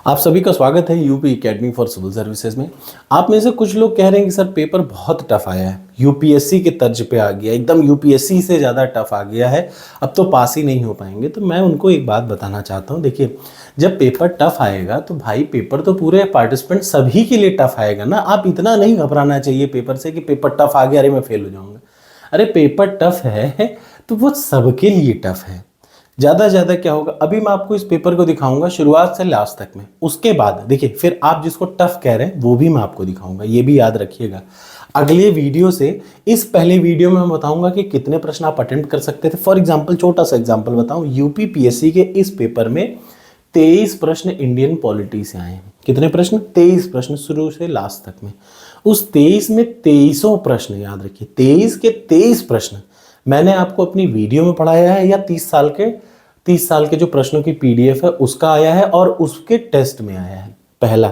आप सभी का स्वागत है UP academy for civil services में। आप में से कुछ लोग कह रहे हैं कि सर पेपर बहुत टफ आया है, यूपीएससी के तर्ज पे आ गया, एकदम यूपीएससी से ज़्यादा टफ आ गया है, अब तो पास ही नहीं हो पाएंगे। तो मैं उनको एक बात बताना चाहता हूँ, देखिए जब पेपर टफ आएगा तो भाई पेपर तो पूरे पार्टिसिपेंट सभी के लिए टफ आएगा ना। आप इतना नहीं घबराना चाहिए पेपर से कि पेपर टफ आ गया, अरे मैं फेल हो जाऊँगा। अरे पेपर टफ है तो वो सबके लिए टफ है। ज़्यादा से ज़्यादा क्या होगा, अभी मैं आपको इस पेपर को दिखाऊंगा शुरुआत से लास्ट तक में, उसके बाद देखिए फिर आप जिसको टफ कह रहे हैं वो भी मैं आपको दिखाऊंगा, ये भी याद रखिएगा। अगले वीडियो से इस पहले वीडियो में मैं बताऊंगा कि कितने प्रश्न आप अटेम्प्ट कर सकते थे। फॉर एग्जाम्पल, छोटा सा एग्जाम्पल बताऊं, यूपी पीएससी के इस पेपर में 23 प्रश्न इंडियन पॉलिटी से आए हैं। कितने प्रश्न? 23 प्रश्न शुरू से लास्ट तक में। उस 23 में 23 प्रश्न, याद रखिए 23 के 23 प्रश्न मैंने आपको अपनी वीडियो में पढ़ाया है, या 30 साल के जो प्रश्नों की पीडीएफ है उसका आया है और उसके टेस्ट में आया है पहला।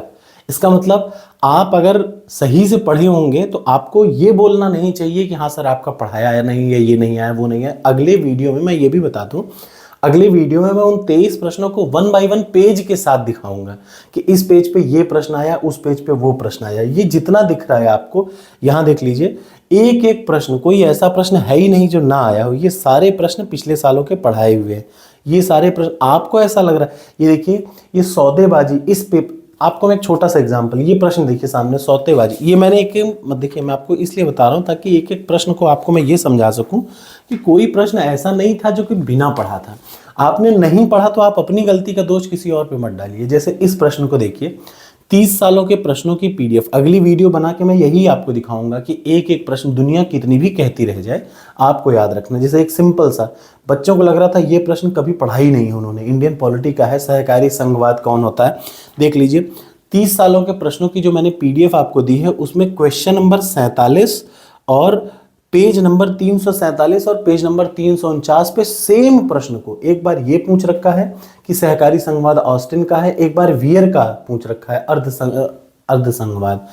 इसका मतलब आप अगर सही से पढ़े होंगे तो आपको ये बोलना नहीं चाहिए कि हाँ सर आपका पढ़ाया है नहीं है, ये नहीं आया, वो नहीं है। अगले वीडियो में मैं ये भी बता दूं, अगले वीडियो में मैं उन 23 प्रश्नों को 1 बाय 1 पेज के साथ दिखाऊंगा कि इस पेज पे ये प्रश्न आया, उस पेज पे वो प्रश्न आया। ये जितना दिख रहा है आपको, यहां देख लीजिए, एक एक प्रश्न, कोई ऐसा प्रश्न है ही नहीं जो ना आया हो। ये सारे प्रश्न पिछले सालों के पढ़ाए हुए हैं। ये सारे प्रश्न आपको ऐसा लग रहा है, ये देखिए ये सौदेबाजी, इस पे आपको मैं एक छोटा सा एग्जांपल, ये प्रश्न देखिए सामने, सौदेबाजी, ये मैंने देखिए मैं आपको इसलिए बता रहा हूं ताकि एक एक प्रश्न को आपको मैं ये समझा सकूं कि कोई प्रश्न ऐसा नहीं था जो कि बिना पढ़ा था। आपने नहीं पढ़ा तो आप अपनी गलती का दोष किसी और पे मत डालिए। जैसे इस प्रश्न को देखिए, 30 सालों के प्रश्नों की पीडीएफ, अगली वीडियो बना के मैं यही आपको दिखाऊंगा कि एक एक प्रश्न दुनिया कितनी भी कहती रह जाए आपको याद रखना। जैसे एक सिंपल सा, बच्चों को लग रहा था ये प्रश्न कभी पढ़ा ही नहीं है उन्होंने, इंडियन पॉलिटी का है, सहकारी संघवाद कौन होता है। देख लीजिए 30 सालों के प्रश्नों की जो मैंने पीडीएफ आपको दी है उसमें क्वेश्चन नंबर 47 और पेज नंबर 347 और पेज नंबर 349 पे सेम प्रश्न को एक बार ये पूछ रखा है कि सहकारी संघवाद ऑस्टिन का है, एक बार वियर का पूछ रखा है अर्ध संघवाद।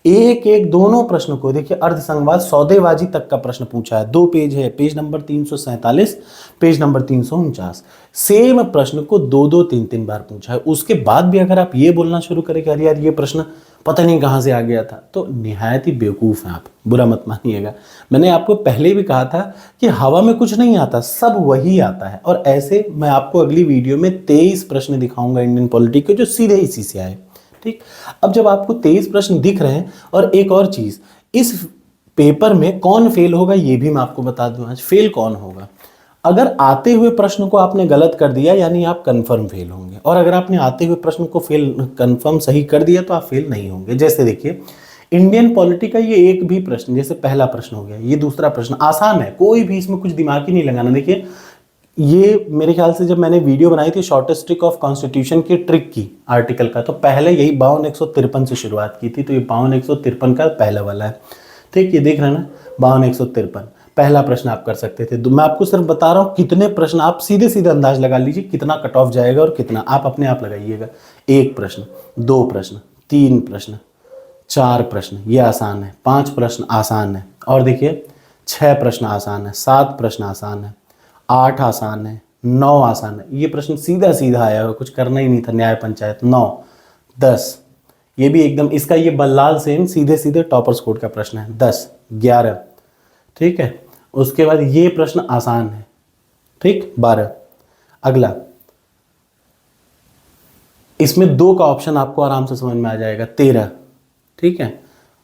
एक एक दोनों प्रश्न को देखिए, अर्ध संघवाद सौदेबाजी तक का प्रश्न पूछा है, 2 पेज है, page number 347, page number 349। Same प्रश्न को 2-2, 3-3 बार पूछा है। उसके बाद भी अगर आप ये बोलना शुरू करें कि अरे यार ये प्रश्न पता नहीं कहाँ से आ गया था, तो निहायत ही बेवकूफ़ हैं आप, बुरा मत मानिएगा। मैंने आपको पहले भी कहा था कि हवा में कुछ नहीं आता, सब वही आता है। और ऐसे मैं आपको अगली वीडियो में 23 प्रश्न दिखाऊंगा इंडियन पॉलिटी के जो सीधे इसी से आए। ठीक, अब जब आपको 23 प्रश्न दिख रहे हैं, और एक और चीज, इस पेपर में कौन फेल होगा ये भी मैं आपको बता दूं। आज फेल कौन होगा, अगर आते हुए प्रश्न को आपने गलत कर दिया यानी आप कंफर्म फेल होंगे, और अगर आपने आते हुए प्रश्न को फेल कंफर्म सही कर दिया तो आप फेल नहीं होंगे। जैसे देखिए इंडियन पॉलिटी का ये एक भी प्रश्न, जैसे पहला प्रश्न हो गया, ये दूसरा प्रश्न आसान है, कोई भी इसमें कुछ दिमाग ही नहीं लगाना। देखिए ये मेरे ख्याल से जब मैंने वीडियो बनाई थी शॉर्टेस्ट ट्रिक ऑफ कॉन्स्टिट्यूशन की ट्रिक की आर्टिकल का, तो पहले यही 52-153 से शुरुआत की थी। तो ये 52-153 का पहला वाला है। ठीक, ये देख रहे हैं ना, 52-153 पहला प्रश्न आप कर सकते थे। तो मैं आपको सिर्फ बता रहा हूँ कितने प्रश्न, आप सीधे सीधे अंदाज लगा लीजिए कितना कट ऑफ जाएगा और कितना आप अपने आप लगाइएगा। 1 प्रश्न, 2 प्रश्न, 3 प्रश्न, 4 प्रश्न, ये आसान है, 5 प्रश्न आसान है, और देखिए 6 प्रश्न आसान है, 7 प्रश्न आसान है, 8 आसान है, 9 आसान है। ये प्रश्न सीधा सीधा आया हुआ, कुछ करना ही नहीं था, न्याय पंचायत। 9, 10, ये भी एकदम, इसका ये बल्लाल सेन सीधे सीधे टॉपर्स कोड का प्रश्न है। 10, 11, ठीक है। उसके बाद ये प्रश्न आसान है, ठीक, 12। अगला, इसमें 2 का ऑप्शन आपको आराम से समझ में आ जाएगा, 13, ठीक है।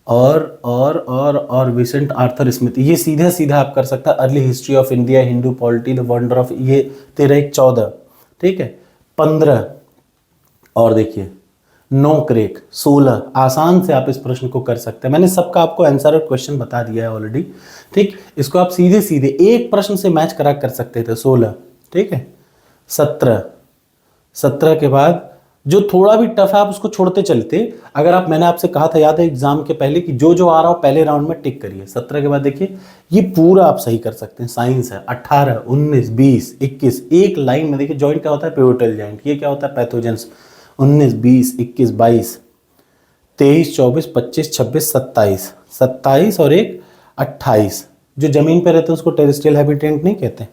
और विसेंट आर्थर स्मिथ, ये सीधा सीधा आप कर सकता है। Early history of India, Hindu polity, the wonder of, ये 13, 1, 14, ठीक है। 15, और देखिए 9 क्रेक, 16, आसान से आप इस प्रश्न को कर सकते हैं। मैंने सबका आपको आंसर और क्वेश्चन बता दिया है ऑलरेडी, ठीक। इसको आप सीधे सीधे एक प्रश्न से मैच करा कर सकते थे। 16, ठीक है। 17 के बाद जो थोड़ा भी टफ है आप उसको छोड़ते चलते। अगर आप, मैंने आपसे कहा था याद है एग्जाम के पहले कि जो जो आ रहा हो पहले राउंड में टिक करिए। 17 के बाद देखिए ये पूरा आप सही कर सकते हैं। साइंस है, 18, 19, 20, 21, एक लाइन में देखिए जॉइंट क्या होता है, पिवोटल जॉइंट, ये क्या होता है, पैथोजेंस। 19, 20, 21, 22, 23, 24, 25, 26, 27, 27 और एक 28, जो जमीन पे रहते हैं उसको टेरेस्ट्रियल हैबिटेंट नहीं कहते।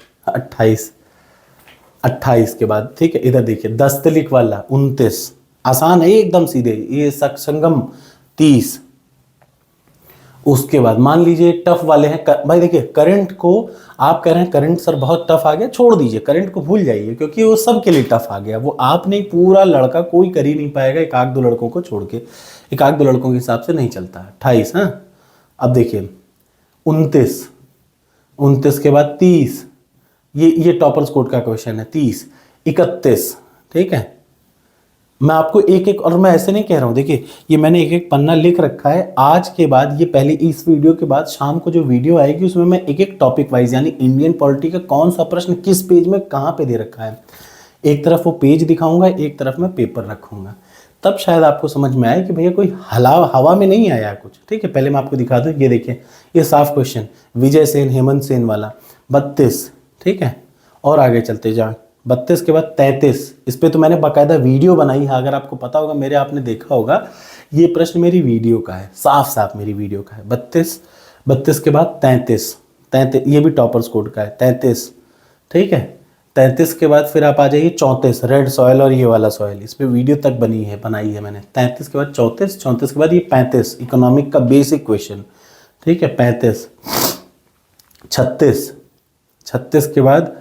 28 के बाद, ठीक है, इधर देखिए 10 वाला 29, आसान है एकदम सीधे, ये संगम 30। उसके बाद मान लीजिए टफ वाले हैं भाई, देखिए करंट को आप कह रहे हैं करंट सर बहुत टफ आ गया, छोड़ दीजिए करंट को, भूल जाइए, क्योंकि वो सबके लिए टफ आ गया। वो आप नहीं, पूरा लड़का कोई कर ही नहीं पाएगा, एक आध दो लड़कों को छोड़ के, एक आध दो लड़कों के हिसाब से नहीं चलता है। 28, हाँ। अब देखिए 29, 29 के बाद 30, ये टॉपर्स कोड का क्वेश्चन है। 30, 31, ठीक है। मैं आपको एक एक, और मैं ऐसे नहीं कह रहा हूं, देखिए ये मैंने एक एक पन्ना लिख रखा है। आज के बाद, ये पहले इस वीडियो के बाद शाम को जो वीडियो आएगी उसमें मैं एक एक टॉपिक वाइज, यानी इंडियन पॉलिटी का कौन सा प्रश्न किस पेज में कहाँ पे दे रखा है, एक तरफ वो पेज दिखाऊंगा, एक तरफ मैं पेपर रखूंगा। तब शायद आपको समझ में आए कि भैया कोई हवा में नहीं आया कुछ। ठीक है, पहले मैं आपको दिखा दूं, ये देखिए ये साफ क्वेश्चन, विजय सेन हेमंत सेन वाला 32, ठीक है। और आगे चलते जाए, 32 के बाद 33, इस पे तो मैंने बाकायदा वीडियो बनाई है, अगर आपको पता होगा मेरे, आपने देखा होगा, ये प्रश्न मेरी वीडियो का है, साफ साफ मेरी वीडियो का है। 32 के बाद 33, ये भी टॉपर्स कोड का है 33, ठीक है। 33 के बाद फिर आप आ जाइए 34, रेड सॉयल और ये वाला सॉयल, इस पर वीडियो तक बनाई है मैंने। 33 के बाद 34 के बाद ये 35, इकोनॉमिक का बेसिक क्वेश्चन, ठीक है। 35, 36 के बाद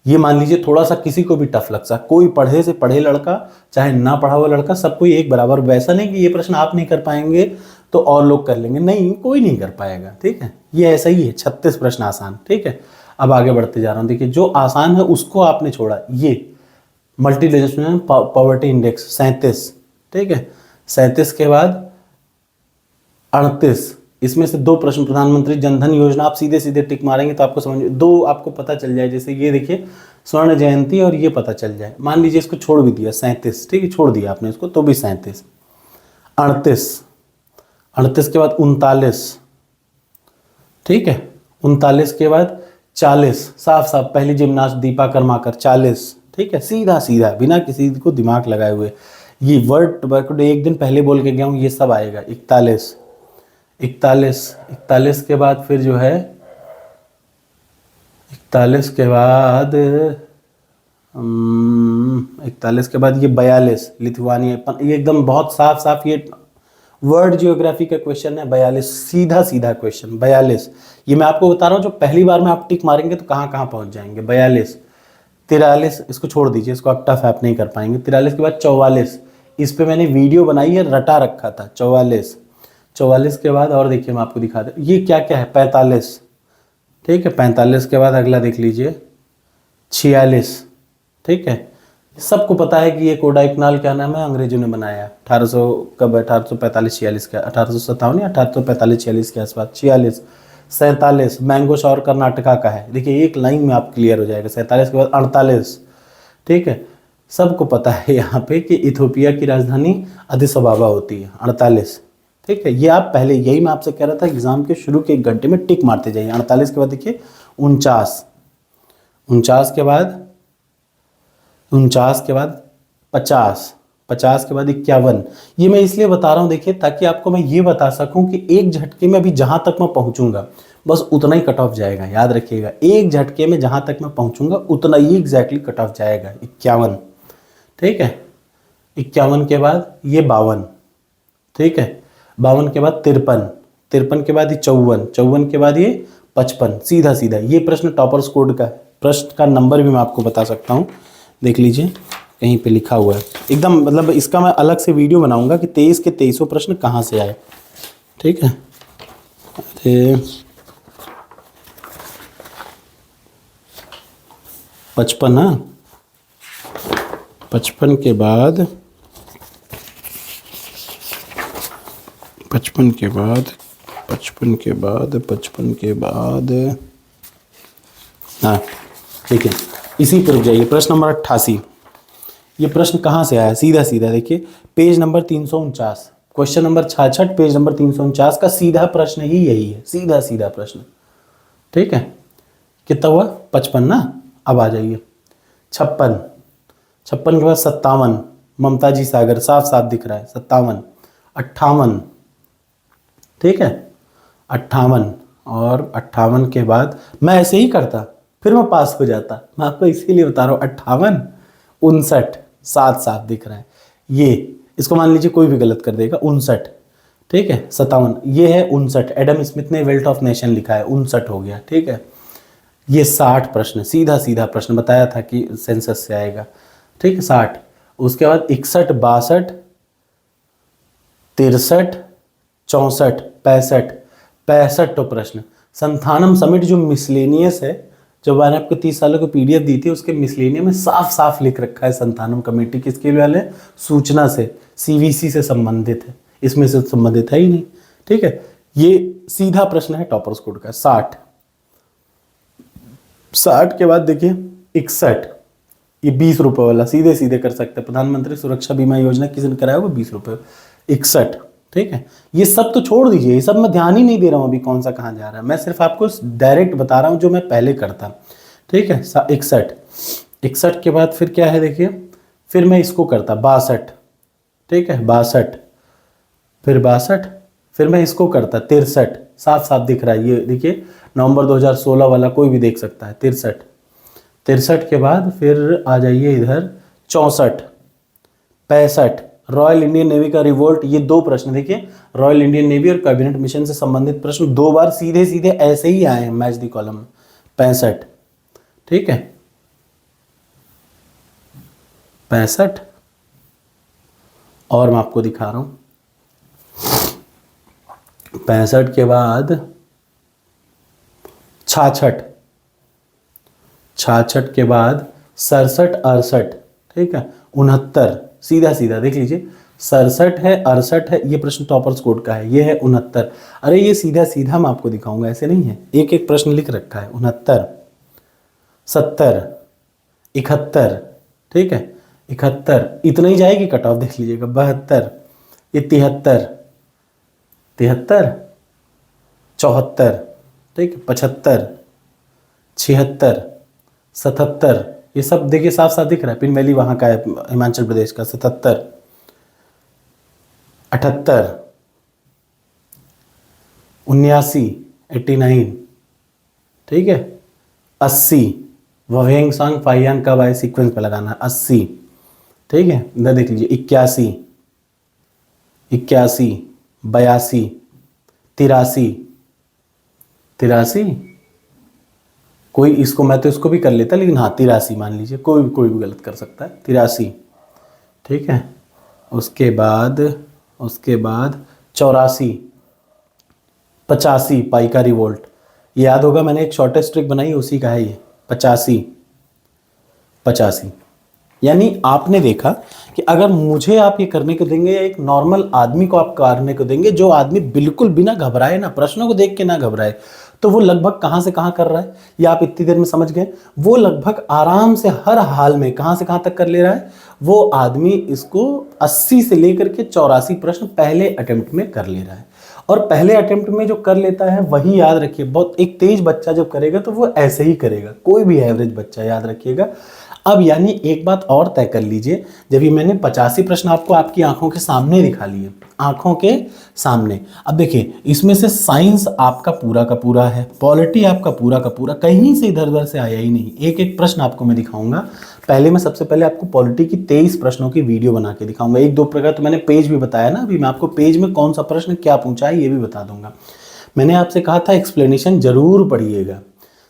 ये मान लीजिए थोड़ा सा किसी को भी टफ लगता है, कोई पढ़े से पढ़े लड़का चाहे ना पढ़ा हुआ लड़का, सबको एक बराबर। वैसा नहीं कि ये प्रश्न आप नहीं कर पाएंगे तो और लोग कर लेंगे, नहीं, कोई नहीं कर पाएगा, ठीक है। ये ऐसा ही है, 36 प्रश्न आसान, ठीक है। अब आगे बढ़ते जा रहा हूँ, देखिए जो आसान है उसको आपने छोड़ा, ये मल्टीनेशनल पॉवर्टी इंडेक्स 37, ठीक है। 37 के बाद 38, इसमें से 2 प्रश्न, प्रधानमंत्री जनधन योजना, आप सीधे सीधे टिक मारेंगे तो आपको समझ, 2 आपको पता चल जाए, जैसे ये देखिए स्वर्ण जयंती, और ये पता चल जाए। मान लीजिए इसको छोड़ भी दिया 37, ठीक है, छोड़ दिया आपने इसको तो भी 37। 38 के बाद 39, ठीक है। 39 के बाद 40, साफ साफ पहली जिम्नास्ट दीपा कर्माकर 40, ठीक है, सीधा सीधा बिना किसी को दिमाग लगाए हुए। ये वर्ड एक दिन पहले बोल के गया हूँ, ये सब आएगा। 41 के बाद फिर जो है 41 के बाद 41 के बाद ये 42, लिथुआनिया, ये एकदम बहुत साफ साफ, ये वर्ल्ड जियोग्राफी का क्वेश्चन है। 42, सीधा सीधा क्वेश्चन 42, ये मैं आपको बता रहा हूँ, जो पहली बार में आप टिक मारेंगे तो कहाँ कहाँ पहुँच जाएंगे। 42, 43, इसको छोड़ दीजिए, इसको आप टफ ऐप नहीं कर पाएंगे। 43 के बाद 44, इस पे मैंने वीडियो बनाई है, रटा रखा था। 44 के बाद, और देखिए मैं आपको दिखा दूं, ये क्या क्या है, 45, ठीक है। 45 के बाद अगला देख लीजिए 46, ठीक है। सबको पता है कि ये कोडाइकनाल क्या नाम है, अंग्रेजों ने बनाया 1800 कब, 1845-46 के, 1857 या 1845-46 के आसपास। 46, 47, मैंगो शॉर कर्नाटका का है, देखिए एक लाइन में आप क्लियर हो जाएगा। 47 के बाद 48, ठीक है। सबको पता है यहाँ पे कि इथोपिया की राजधानी अदिस अबाबा होती है। 48, ठीक है। ये आप पहले, यही मैं आपसे कह रहा था, एग्जाम के शुरू के 1 घंटे में टिक मारते जाइए। 48 के बाद देखिए 49 के बाद 50 के बाद 51। ये मैं इसलिए बता रहा हूँ देखिए, ताकि आपको मैं ये बता सकूं कि एक झटके में अभी जहां तक मैं पहुंचूंगा बस उतना ही कट ऑफ जाएगा। याद रखिएगा, एक झटके में जहां तक मैं पहुंचूंगा उतना ही एग्जैक्टली कट ऑफ जाएगा। 51, ठीक है। 51 के बाद ये 52, ठीक है। 52 के बाद 53 के बाद ये 54 के बाद ये 55, सीधा सीधा। ये प्रश्न टॉपर्स कोड का, प्रश्न का नंबर भी मैं आपको बता सकता हूँ, देख लीजिए कहीं पे लिखा हुआ है एकदम, मतलब इसका मैं अलग से वीडियो बनाऊंगा कि 23 के 23 प्रश्न कहाँ से आए, ठीक है। अरे 55, हाँ 55 के बाद 55 के बाद हाँ ठीक है, इसी पर रुक जाइए। प्रश्न नंबर 88, ये प्रश्न कहाँ से आया, सीधा सीधा देखिए, page number 349, question number 66, page number 349 का सीधा प्रश्न ही यही है, सीधा सीधा प्रश्न, ठीक है। कितना हुआ, 55 ना। अब आ जाइए 56 के बाद 57, ममता जी सागर, साफ साफ दिख रहा है 57, 58, ठीक है 58, और 58 के बाद मैं ऐसे ही करता फिर मैं पास हो जाता, मैं आपको इसीलिए बता रहा हूँ। 58, 59, साफ साफ दिख रहा है। इसको मान लीजिए कोई भी गलत कर देगा, 59, ठीक है, 57, ये है 59, एडम स्मिथ ने वेल्थ ऑफ नेशन लिखा है, 59 हो गया, ठीक है। ये 60 प्रश्न, सीधा सीधा प्रश्न बताया था कि सेंसस से आएगा, ठीक है, 60। उसके बाद 61, 62, 63, 64, 65, 65 तो प्रश्न। संथानम समिट जो मिसलेनियस है, जो मैंने आपको 30 सालों की पीडीएफ दी थी, उसके मिसलेनियम में साफ साफ लिख रखा है संथानम कमेटी किसके वाले, सूचना से, सीवीसी से संबंधित है, इसमें से संबंधित है ही नहीं, ठीक है। ये सीधा प्रश्न है टॉपर्स कोड का। 60 के बाद देखिए 61, ये 20 रुपए वाला, सीधे सीधे कर सकते हैं, प्रधानमंत्री सुरक्षा बीमा योजना किसी ने कराया होगा, 20 रुपए। 61, ठीक है। ये सब तो छोड़ दीजिए, ये सब मैं ध्यान ही नहीं दे रहा हूं अभी कौन सा कहां जा रहा है, मैं सिर्फ आपको डायरेक्ट बता रहा हूं जो मैं पहले करता, ठीक है। 61 के बाद फिर क्या है देखिए, फिर मैं इसको करता 62, ठीक है, 62, फिर 62, फिर मैं इसको करता 63, साफ साफ दिख रहा है, ये देखिए नवंबर 2016 वाला कोई भी देख सकता है, 63 के बाद फिर आ जाइए इधर 64, 65, रॉयल इंडियन नेवी का रिवोल्ट, ये 2 प्रश्न देखिए, रॉयल इंडियन नेवी और कैबिनेट मिशन से संबंधित प्रश्न 2 बार सीधे सीधे ऐसे ही आए हैं मैच दी कॉलम में। 65, ठीक है, 65, और मैं आपको दिखा रहा हूं 65 के बाद 66, 66 के बाद 67, 68, ठीक है, 69, सीधा सीधा देख लीजिए, 67 है, 68 है, ये प्रश्न टॉपर्स कोड का है, ये है 69। अरे ये सीधा सीधा मैं आपको दिखाऊंगा, ऐसे नहीं है, एक एक प्रश्न लिख रखा है, 69, 70, 71, ठीक है, 71, इतना ही जाएगी कट ऑफ, देख लीजिएगा, 72, ये 73, 73, 74, ठीक है, 75, 76, 77, ये सब देखिए साफ साफ दिख रहा है, पिन वैली वहां का है, हिमाचल प्रदेश का, 77, 78, 79, 89, ठीक है, 80, वहेंग सांग फाइयान का बाय सीक्वेंस पे लगाना है, 80, ठीक है, इधर देख लीजिए, 81, 82, 82, 83, 83, कोई इसको, मैं तो इसको भी कर लेता, लेकिन हाँ 83 मान लीजिए, कोई भी गलत कर सकता है, 83, ठीक है। उसके बाद 84, 85, पाइका रिवोल्ट, ये याद होगा, मैंने एक शॉर्टेस्ट ट्रिक बनाई उसी का है ये, 85, 85। यानी आपने देखा कि अगर मुझे आप ये करने को देंगे या एक नॉर्मल आदमी को आप करने को देंगे, जो आदमी बिल्कुल बिना घबराए ना, प्रश्नों को देख के ना घबराए, तो वो लगभग कहां से कहां कर रहा है, ये आप इतनी देर में समझ गए। वो लगभग आराम से हर हाल में कहां से कहां तक कर ले रहा है, वो आदमी इसको 80 से लेकर के 84 प्रश्न पहले अटेम्प्ट में कर ले रहा है। और पहले अटेम्प्ट में जो कर लेता है वही याद रखिए, बहुत एक तेज बच्चा जब करेगा तो वो ऐसे ही करेगा, कोई भी एवरेज बच्चा, याद रखिएगा। अब यानी एक बात और तय कर लीजिए, जब ये मैंने 85 प्रश्न आपको आपकी आंखों के सामने दिखा लिए, आंखों के सामने, अब देखिए इसमें से साइंस आपका पूरा का पूरा है, पॉलिटी आपका पूरा का पूरा, कहीं से इधर उधर से आया ही नहीं। एक एक प्रश्न आपको मैं दिखाऊंगा। पहले मैं सबसे पहले आपको पॉलिटी की 23 प्रश्नों की वीडियो बना के दिखाऊंगा। एक दो प्रकार तो मैंने पेज भी बताया ना, अभी मैं आपको पेज में कौन सा प्रश्न क्या पूछा है ये भी बता दूंगा। मैंने आपसे कहा था एक्सप्लेनेशन जरूर पढ़िएगा,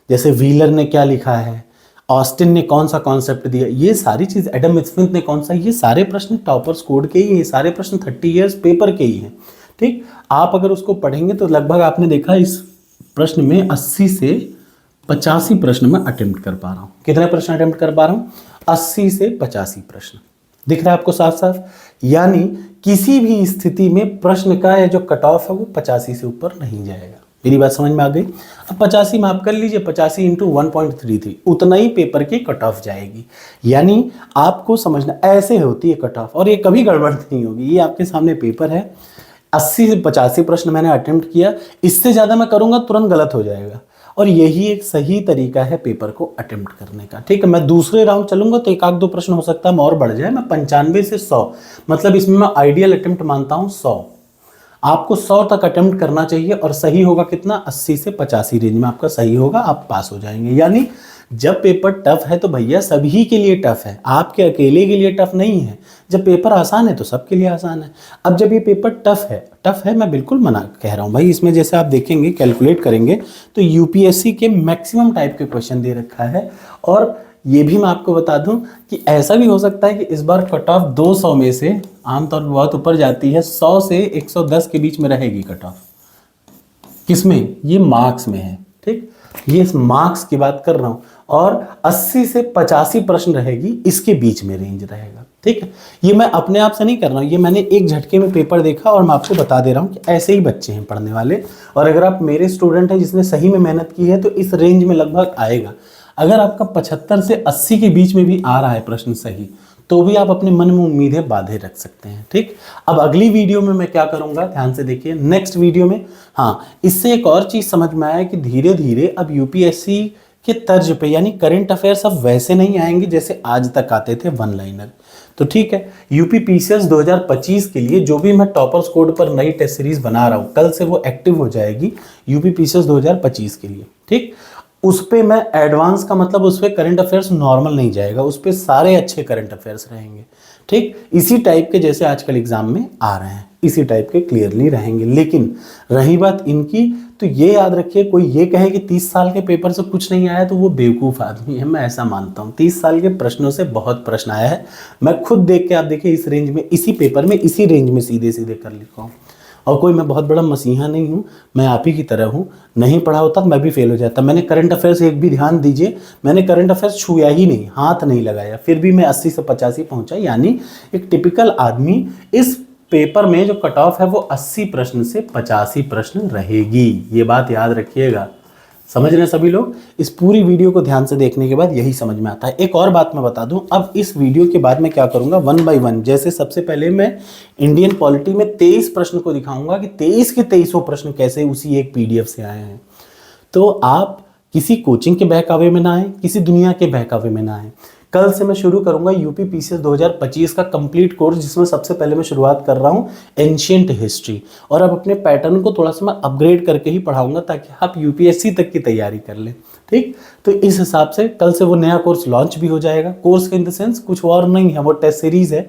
जैसे व्हीलर ने क्या लिखा है, ऑस्टिन ने कौन सा कॉन्सेप्ट दिया, ये सारी चीज, एडम स्मिथ ने कौन सा, ये सारे प्रश्न टॉपर्स कोड के ही, ये सारे प्रश्न 30 इयर्स पेपर के ही हैं। ठीक, आप अगर उसको पढ़ेंगे तो लगभग आपने देखा इस प्रश्न में 80 से 85 प्रश्न में अटेम्प्ट कर पा रहा हूँ। कितने प्रश्न अटेम्प्ट कर पा रहा हूँ? 80 से 85 प्रश्न। दिख रहा है आपको साफ साफ? यानी किसी भी स्थिति में प्रश्न का जो कट ऑफ है वो 85 से ऊपर नहीं जाएगा। मेरी बात समझ में आ गई? अब 85 माफ कर लीजिए, 85 इंटू 1.33, उतना ही पेपर की कट ऑफ जाएगी। यानी आपको समझना, ऐसे होती है कट ऑफ, और ये कभी गड़बड़ नहीं होगी। ये आपके सामने पेपर है, 80 से 85 प्रश्न मैंने अटेम्प्ट किया, इससे ज़्यादा मैं करूँगा तुरंत गलत हो जाएगा, और यही एक सही तरीका है पेपर को अटेम्प्ट करने का। ठीक है, मैं दूसरे राउंड चलूंगा तो एक आध दो प्रश्न हो सकता है और बढ़ जाए, मैं 95 से 100, मतलब इसमें मैं आइडियल अटेम्प्ट मानता हूँ 100। आपको 100 तक अटेम्प्ट करना चाहिए और सही होगा कितना, 80 से 85 रेंज में आपका सही होगा, आप पास हो जाएंगे। यानी जब पेपर टफ है तो भैया सभी के लिए टफ है, आपके अकेले के लिए टफ नहीं है। जब पेपर आसान है तो सबके लिए आसान है। अब जब ये पेपर टफ है मैं बिल्कुल मना कह रहा हूँ भाई, इसमें जैसे आप देखेंगे कैलकुलेट करेंगे तो यूपीएससी के मैक्सिमम टाइप के क्वेश्चन दे रखा है। और ये भी मैं आपको बता दूं कि ऐसा भी हो सकता है कि इस बार कट ऑफ 200 में से आमतौर पर बहुत ऊपर जाती है, 100 से 110 के बीच में रहेगी कट ऑफ। किसमें, ये मार्क्स में है, ठीक, ये इस मार्क्स की बात कर रहा हूं। और 80 से 85 प्रश्न रहेगी, इसके बीच में रेंज रहेगा, ठीक है। ये मैं अपने आप से नहीं कर रहा हूं, ये मैंने एक झटके में पेपर देखा और मैं आपको बता दे रहा हूं कि ऐसे ही बच्चे हैं पढ़ने वाले। और अगर आप मेरे स्टूडेंट हैं जिसने सही में मेहनत की है तो इस रेंज में लगभग आएगा। अगर आपका 75 से 80 के बीच में भी आ रहा है प्रश्न सही, तो भी आप अपने मन में उम्मीदें बांधे रख सकते हैं, ठीक। अब अगली वीडियो में मैं क्या करूंगा, ध्यान से देखिए, नेक्स्ट वीडियो में, हाँ, इससे एक और चीज समझ में आया कि धीरे धीरे अब यूपीएससी के तर्ज पे यानी करंट अफेयर्स अब वैसे नहीं आएंगे जैसे आज तक आते थे वन लाइनर। तो ठीक है, यूपी पीसीएस 2025 के लिए जो भी मैं टॉपर्स कोड पर नई टेस्ट सीरीज बना रहा हूँ, कल से वो एक्टिव हो जाएगी यूपी पीसीएस 2025 के लिए, ठीक। उस पे मैं एडवांस का मतलब उस पे करंट अफेयर्स नॉर्मल नहीं जाएगा, उस पे सारे अच्छे करंट अफेयर्स रहेंगे, ठीक। इसी टाइप के जैसे आजकल एग्जाम में आ रहे हैं, इसी टाइप के क्लियरली रहेंगे। लेकिन रही बात इनकी, तो ये याद रखिए, कोई ये कहे कि 30 साल के पेपर से कुछ नहीं आया तो वो बेवकूफ़ आदमी है, मैं ऐसा मानता हूँ। 30 साल के प्रश्नों से बहुत प्रश्न आया है, मैं खुद देख के, आप देखिए इस रेंज में, इसी पेपर में, इसी रेंज में सीधे सीधे कर लिखा हूँ। और कोई मैं बहुत बड़ा मसीहा नहीं हूँ, मैं आप ही की तरह हूँ, नहीं पढ़ा होता तो मैं भी फेल हो जाता। मैंने करंट अफेयर्स, एक भी ध्यान दीजिए, मैंने करंट अफेयर्स छुआ ही नहीं, हाथ नहीं लगाया, फिर भी मैं 80 से 85 पहुँचा। यानी एक टिपिकल आदमी, इस पेपर में जो कट ऑफ है वो 80 प्रश्न से 85 प्रश्न रहेगी, ये बात याद रखिएगा। समझ रहे हैं सभी लोग? इस पूरी वीडियो को ध्यान से देखने के बाद यही समझ में आता है। एक और बात मैं बता दूं, अब इस वीडियो के बाद मैं क्या करूंगा, 1 बाय 1, जैसे सबसे पहले मैं इंडियन पॉलिटी में 23 प्रश्न को दिखाऊंगा कि 23 के 23 प्रश्न कैसे उसी एक पीडीएफ से आए हैं। तो आप किसी कोचिंग के बहकावे में ना आए, किसी दुनिया के बहकावे में ना आए। कल से मैं शुरू करूंगा यूपी पीसीएस 2025 का कंप्लीट कोर्स, जिसमें सबसे पहले मैं शुरुआत कर रहा हूं एंशिएंट हिस्ट्री। और अब अपने पैटर्न को थोड़ा सा मैं अपग्रेड करके ही पढ़ाऊंगा ताकि आप यूपीएससी तक की तैयारी कर लें, ठीक। तो इस हिसाब से कल से वो नया कोर्स लॉन्च भी हो जाएगा। कोर्स इन द सेंस कुछ और नहीं है, वो टेस्ट सीरीज है।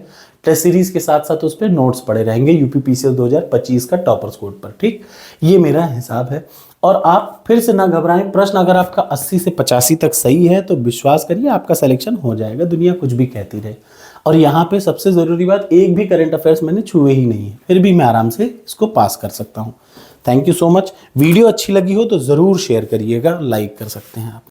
टेस्ट सीरीज के साथ साथ उस पर नोट्स पड़े रहेंगे यूपी पीसीएस 2025 का टॉपर्स कोड पर, ठीक। ये मेरा हिसाब है। और आप फिर से ना घबराएं, प्रश्न अगर आपका 80 से 85 तक सही है तो विश्वास करिए आपका सिलेक्शन हो जाएगा, दुनिया कुछ भी कहती रहे। और यहाँ पे सबसे ज़रूरी बात, एक भी करंट अफेयर्स मैंने छुए ही नहीं है, फिर भी मैं आराम से इसको पास कर सकता हूँ। Thank you so much. Video अच्छी लगी हो तो ज़रूर शेयर करिएगा, लाइक कर सकते हैं आप।